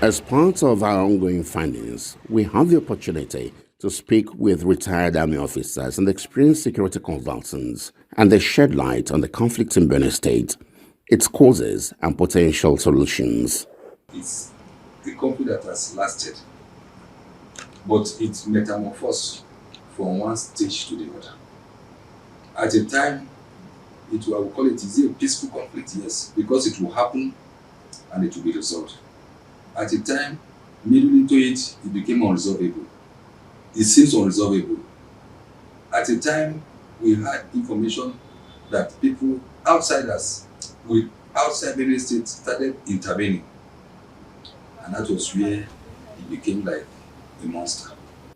As part of our ongoing findings, we have the opportunity to speak with retired army officers and experienced security consultants, and they shed light on the conflict in Benue State, its causes, and potential solutions. It's a conflict that has lasted, but it metamorphosed from one stage to the other. At a time, I will call it, is it a peaceful conflict? Yes, because it will happen and it will be resolved. At a time, middle into it, it became unresolvable. It seems unresolvable. At a time, we had information that people outside us, outside Benue State, started intervening. And that was where it became like a monster.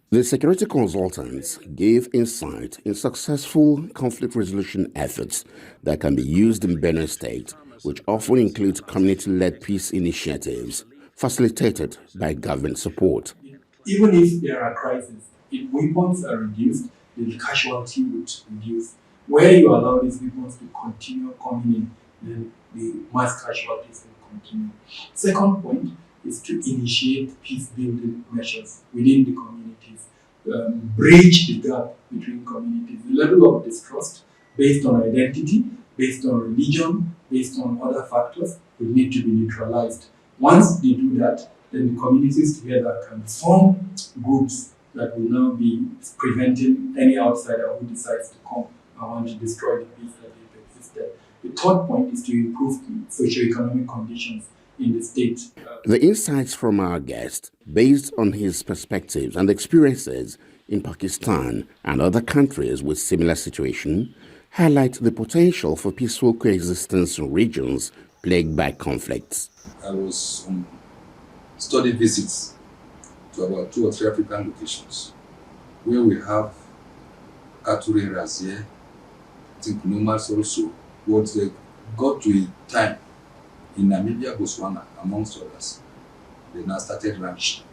The security consultants gave insight in successful conflict resolution efforts that can be used in Benue State, which often include community-led peace initiatives facilitated by government support. Even if there are crises, if weapons are reduced, the casualty would reduce. Where you allow these weapons to continue coming in, then the mass casualties will continue. Second point is to initiate peace-building measures within the communities, bridge the gap between communities. The level of distrust based on identity, based on religion, based on other factors will need to be neutralized. Once they do that, then the communities together can form groups that will now be preventing any outsider who decides to come and want to destroy the peace that has existed. The third point is to improve the socioeconomic conditions in the state. The insights from our guest, based on his perspectives and experiences in Pakistan and other countries with similar situation, highlight the potential for peaceful coexistence in regions plagued by conflicts. I was on study visits to about 2 or 3 African locations where we have cattle raiders here, I think nomads also, but they got to a time in Namibia, Botswana, amongst others, they now started ranching,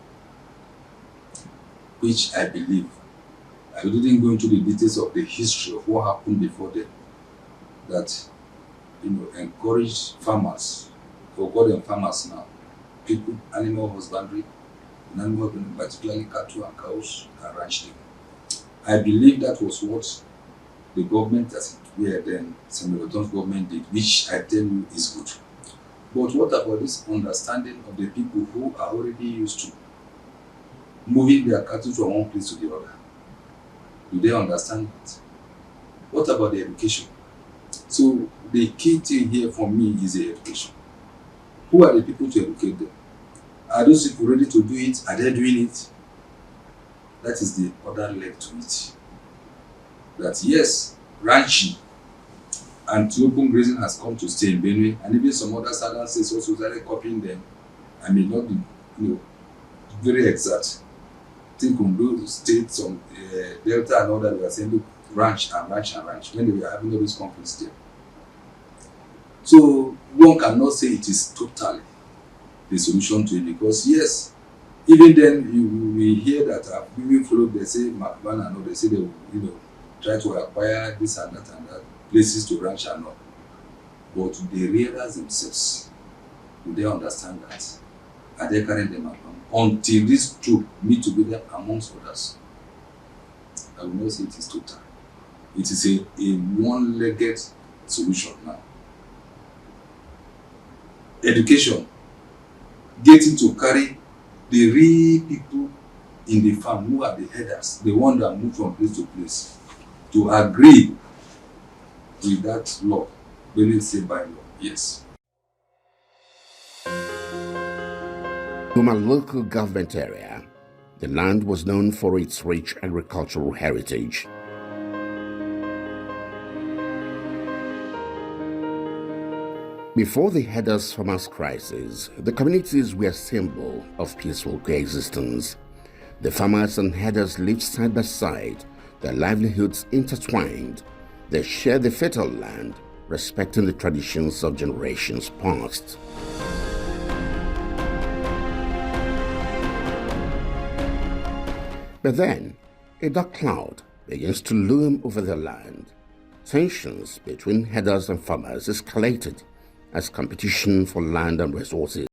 which I believe, I didn't go into the details of the history of what happened before then, that encouraged farmers, or call them farmers now, people, animal husbandry, particularly cattle and cows, and ranching. I believe that was what the government, as it were then, Samuel Oton's government did, which I tell you is good. But what about this understanding of the people who are already used to moving their cattle from one place to the other? Do they understand it? What about the education? So the key thing here for me is the education. Who are the people to educate them? Are those people ready to do it? Are they doing it? That is the other leg to it. That yes, ranching and open grazing has come to stay in Benue, and even some other southern states also started copying them. I may not be very exact. I think on those states, on Delta and all that, we are saying, look, ranch and ranch and ranch, when we are having all these conflicts there. So one cannot say it is totally the solution to it, because yes, even then we hear that people follow, they say McMahon and all, they say they will try to acquire this and that places to ranch and all. But they realize themselves, do they understand that? Are they carrying them along? Until this truth need to be there amongst others. I will not say it is total. It is a one-legged solution now. Education, getting to carry the real people in the farm who are the headers, the one that move from place to place, to agree with that law, when it's said by law, yes. In my local government area, the land was known for its rich agricultural heritage. Before the Headers Farmers crisis, the communities were a symbol of peaceful coexistence. The farmers and headers lived side by side, their livelihoods intertwined. They shared the fertile land, respecting the traditions of generations past. But then, a dark cloud begins to loom over the land. Tensions between headers and farmers escalated as competition for land and resources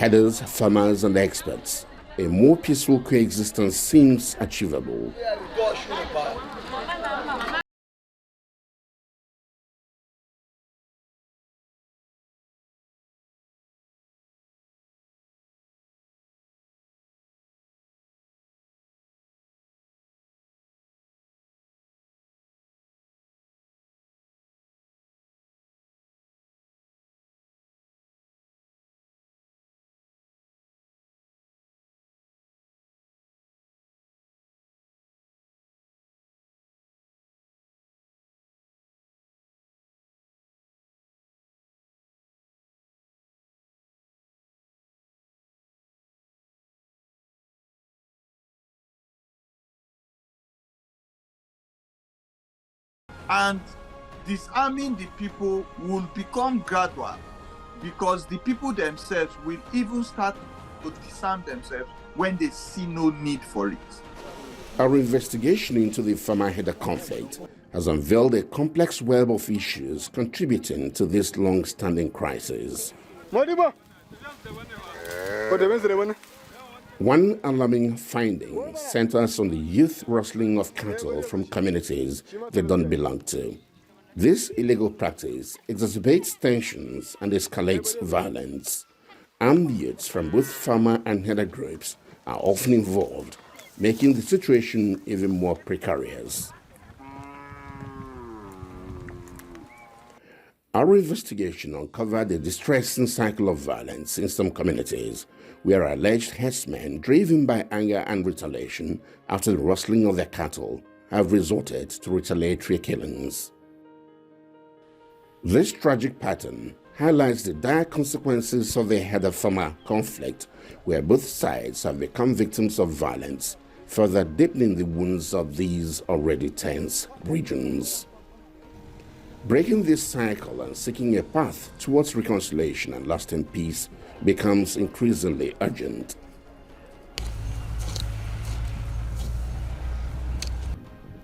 Headers, farmers, and experts, a more peaceful coexistence seems achievable. And disarming the people will become gradual, because the people themselves will even start to disarm themselves when they see no need for it. Our investigation into the farmer-header conflict has unveiled a complex web of issues contributing to this long-standing crisis. One alarming finding centers on the youth rustling of cattle from communities they don't belong to. This illegal practice exacerbates tensions and escalates violence. Armed youths from both farmer and header groups are often involved, making the situation even more precarious. Our investigation uncovered a distressing cycle of violence in some communities, where alleged herdsmen, driven by anger and retaliation after the rustling of their cattle, have resorted to retaliatory killings. This tragic pattern highlights the dire consequences of the header-farmer conflict, where both sides have become victims of violence, further deepening the wounds of these already tense regions. Breaking this cycle and seeking a path towards reconciliation and lasting peace becomes increasingly urgent.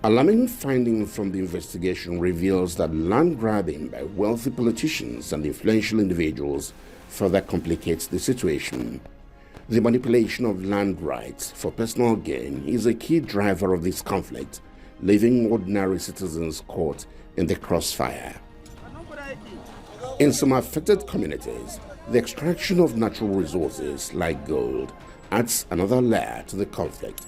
Alarming finding from the investigation reveals that land grabbing by wealthy politicians and influential individuals further complicates the situation. The manipulation of land rights for personal gain is a key driver of this conflict, leaving ordinary citizens caught in the crossfire. In some affected communities, the extraction of natural resources like gold adds another layer to the conflict.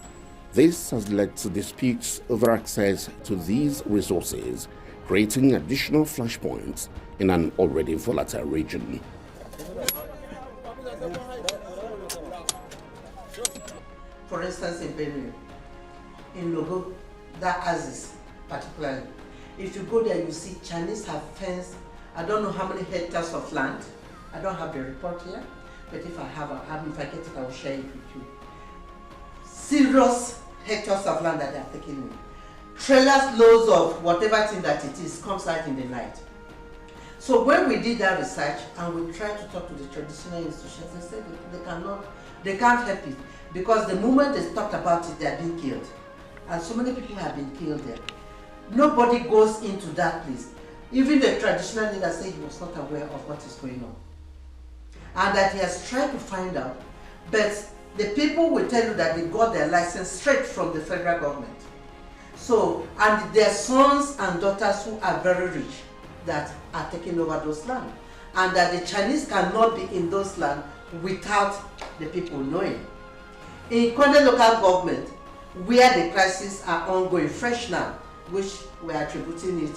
This has led to disputes over access to these resources, creating additional flashpoints in an already volatile region. For instance, in Benue, in Logo, that Aziz particularly, if you go there, you see Chinese have fenced, I don't know how many hectares of land. I don't have the report here, but if I have, if I get it, I will share it with you. Serious hectares of land that they are taking in. Trailers loads of whatever thing that it is comes out in the night. So when we did that research and we tried to talk to the traditional institutions, they said they can't help it, because the moment they talked about it, they are being killed. And so many people have been killed there. Nobody goes into that place. Even the traditional leader said he was not aware of what is going on. And that he has tried to find out, but the people will tell you that they got their license straight from the federal government. So, and their sons and daughters who are very rich that are taking over those lands. And that the Chinese cannot be in those lands without the people knowing. In Konde local government, where the crises are ongoing, fresh now, which we are attributing it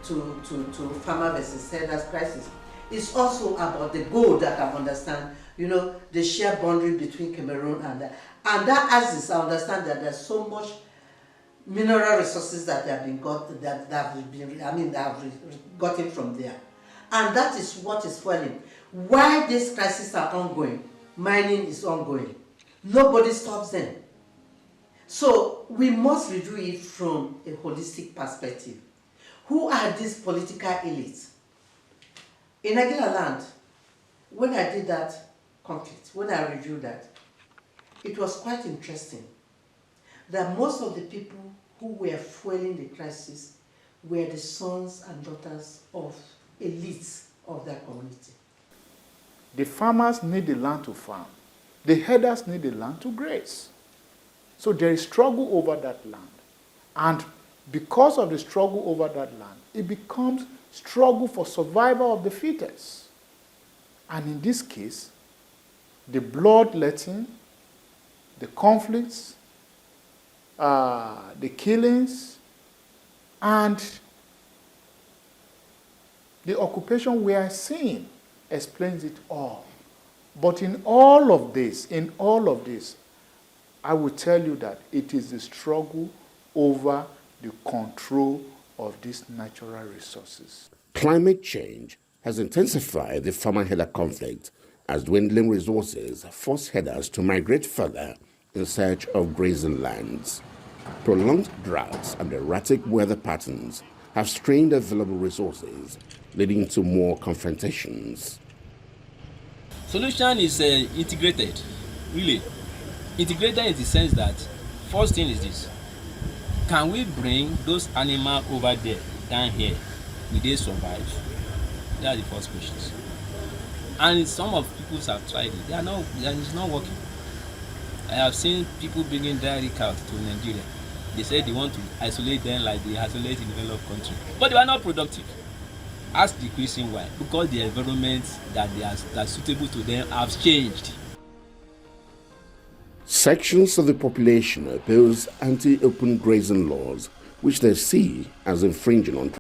to farmer versus herders crisis, it's also about the goal that I understand, the shared boundary between Cameroon and that. And that Aziz, I understand that there's so much mineral resources that have been gotten from there. And that is what is fueling. Why these crises are ongoing, mining is ongoing. Nobody stops them. So we must review it from a holistic perspective. Who are these political elites? In Agila land, when I did that conflict, when I reviewed that, it was quite interesting that most of the people who were fueling the crisis were the sons and daughters of elites of that community. The farmers need the land to farm. The herders need the land to graze. So there is struggle over that land. And because of the struggle over that land, it becomes struggle for survival of the fittest. And in this case, the bloodletting, the conflicts, the killings, and the occupation we are seeing explains it all. But in all of this, I will tell you that it is the struggle over the control of these natural resources. Climate change has intensified the farmer-herder conflict as dwindling resources force herders to migrate further in search of grazing lands. Prolonged droughts and erratic weather patterns have strained available resources, leading to more confrontations. Solution is integrated, really. Integrated in the sense that, first thing is this: can we bring those animals over there, down here? Will they survive? That's the first question. And some of people have tried it. They are not, and it's not working. I have seen people bringing dairy cows to Nigeria. They said they want to isolate them like they isolate in developed country, but they are not productive. Ask the question why? Because the environment that are suitable to them have changed. Sections of the population oppose anti-open grazing laws, which they see as infringing on